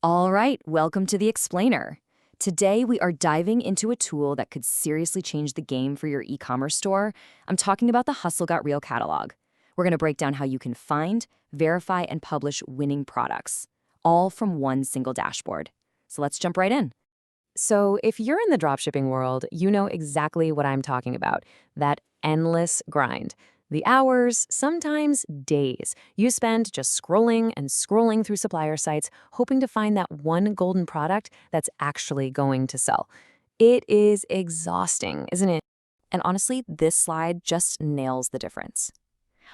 All right, welcome to the Explainer. Today, we are diving into a tool that could seriously change the game for your e-commerce store. I'm talking about the Hustle Got Real catalog. We're going to break down how you can find, verify, and publish winning products, all from one single dashboard. So let's jump right in. So if you're in the dropshipping world, you know exactly what I'm talking about, that endless grind. The hours, sometimes days, you spend just scrolling and scrolling through supplier sites, hoping to find that one golden product that's actually going to sell. It is exhausting, isn't it? And honestly, this slide just nails the difference.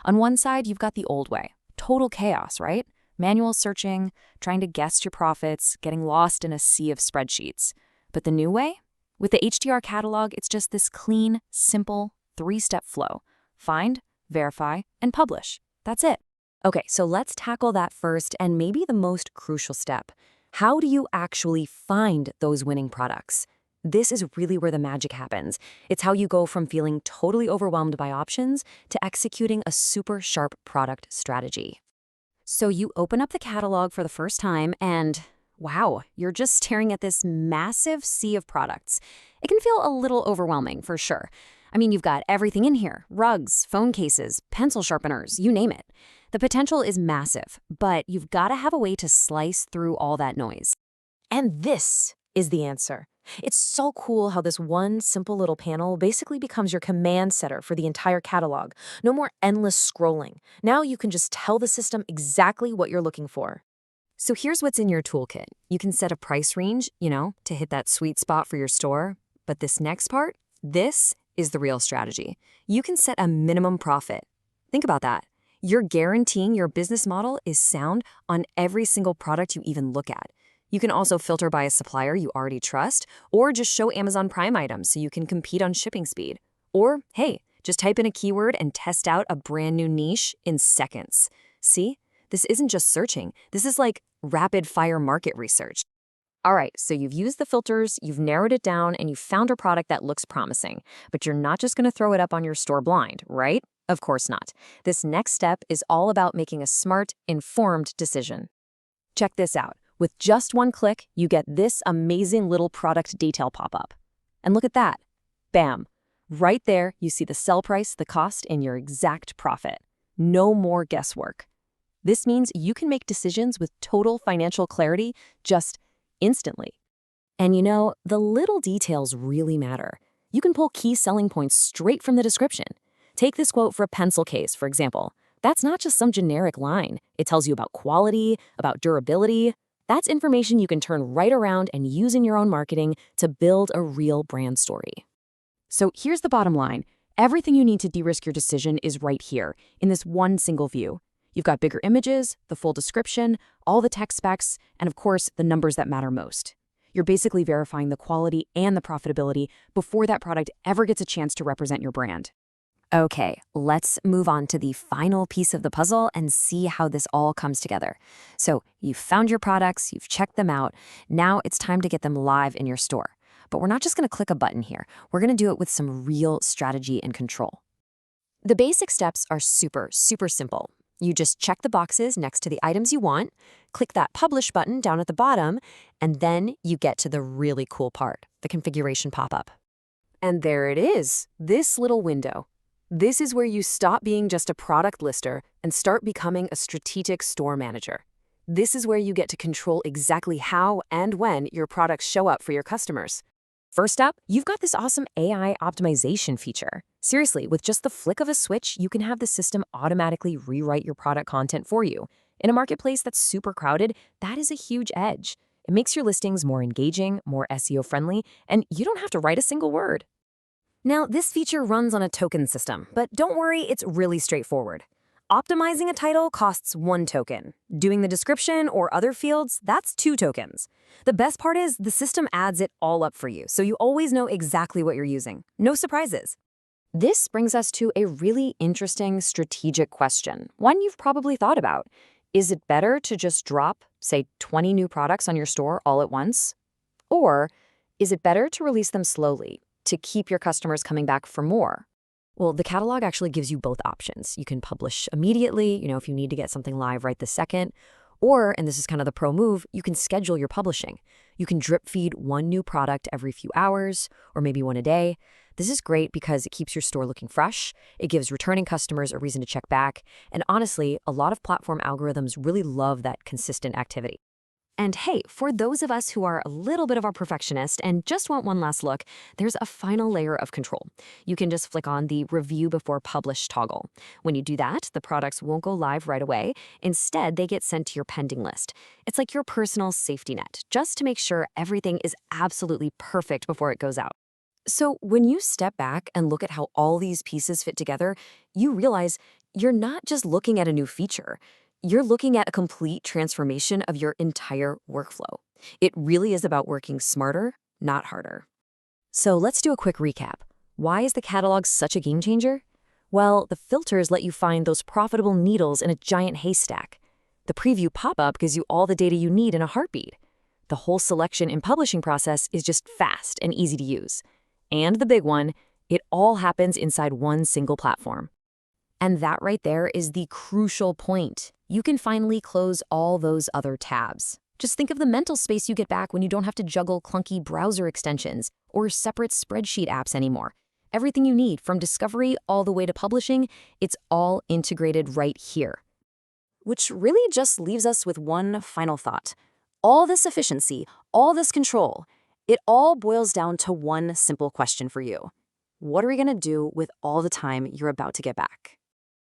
On one side, you've got the old way. Total chaos, right? Manual searching, trying to guess your profits, getting lost in a sea of spreadsheets. But the new way? With the HGR catalog, it's just this clean, simple, three-step flow. Find, verify, and publish. That's it. Okay, so let's tackle that first and maybe the most crucial step. How do you actually find those winning products? This is really where the magic happens. It's how you go from feeling totally overwhelmed by options to executing a super sharp product strategy. So you open up the catalog for the first time and wow, you're just staring at this massive sea of products. It can feel a little overwhelming for sure. I mean, you've got everything in here, rugs, phone cases, pencil sharpeners, you name it. The potential is massive, but you've got to have a way to slice through all that noise. And this is the answer. It's so cool how this one simple little panel basically becomes your command setter for the entire catalog. No more endless scrolling. Now you can just tell the system exactly what you're looking for. So here's what's in your toolkit. You can set a price range, to hit that sweet spot for your store. But this next part, this is the real strategy. You can set a minimum profit. Think about that. You're guaranteeing your business model is sound on every single product you even look at. You can also filter by a supplier you already trust, or just show Amazon Prime items so you can compete on shipping speed. Or, hey, just type in a keyword and test out a brand new niche in seconds. See? This isn't just searching. This is like rapid-fire market research. All right, so you've used the filters, you've narrowed it down, and you've found a product that looks promising. But you're not just going to throw it up on your store blind, right? Of course not. This next step is all about making a smart, informed decision. Check this out. With just one click, you get this amazing little product detail pop-up. And look at that. Bam. Right there, you see the sell price, the cost, and your exact profit. No more guesswork. This means you can make decisions with total financial clarity just instantly. And the little details really matter. You can pull key selling points straight from the description. Take this quote for a pencil case, for example. That's not just some generic line. It tells you about quality, about durability. That's information you can turn right around and use in your own marketing to build a real brand story. So here's the bottom line. Everything you need to de-risk your decision is right here, in this one single view. You've got bigger images, the full description, all the tech specs, and of course, the numbers that matter most. You're basically verifying the quality and the profitability before that product ever gets a chance to represent your brand. Okay, let's move on to the final piece of the puzzle and see how this all comes together. So you've found your products, you've checked them out. Now it's time to get them live in your store. But we're not just going to click a button here. We're going to do it with some real strategy and control. The basic steps are super simple. You just check the boxes next to the items you want, click that Publish button down at the bottom, and then you get to the really cool part, the configuration pop-up. And there it is, this little window. This is where you stop being just a product lister and start becoming a strategic store manager. This is where you get to control exactly how and when your products show up for your customers. First up, you've got this awesome AI optimization feature. Seriously, with just the flick of a switch, you can have the system automatically rewrite your product content for you. In a marketplace that's super crowded, that is a huge edge. It makes your listings more engaging, more SEO-friendly, and you don't have to write a single word. Now, this feature runs on a token system, but don't worry, it's really straightforward. Optimizing a title costs 1 token. Doing the description or other fields, that's 2 tokens. The best part is the system adds it all up for you, so you always know exactly what you're using. No surprises. This brings us to a really interesting strategic question, one you've probably thought about. Is it better to just drop, say, 20 new products on your store all at once? Or is it better to release them slowly, to keep your customers coming back for more? Well, the catalog actually gives you both options. You can publish immediately, if you need to get something live right this second, Or, and this is kind of the pro move, you can schedule your publishing. You can drip feed one new product every few hours, or maybe one a day. This is great because it keeps your store looking fresh, it gives returning customers a reason to check back, and honestly, a lot of platform algorithms really love that consistent activity. And hey, for those of us who are a little bit of a perfectionist and just want one last look, there's a final layer of control. You can just flick on the Review Before Publish toggle. When you do that, the products won't go live right away. Instead, they get sent to your pending list. It's like your personal safety net, just to make sure everything is absolutely perfect before it goes out. So when you step back and look at how all these pieces fit together, you realize you're not just looking at a new feature. You're looking at a complete transformation of your entire workflow. It really is about working smarter, not harder. So let's do a quick recap. Why is the catalog such a game changer? Well, the filters let you find those profitable needles in a giant haystack. The preview pop-up gives you all the data you need in a heartbeat. The whole selection and publishing process is just fast and easy to use. And the big one, it all happens inside one single platform. And that right there is the crucial point. You can finally close all those other tabs. Just think of the mental space you get back when you don't have to juggle clunky browser extensions or separate spreadsheet apps anymore. Everything you need, from discovery all the way to publishing, it's all integrated right here. Which really just leaves us with one final thought. All this efficiency, all this control, it all boils down to one simple question for you. What are we going to do with all the time you're about to get back?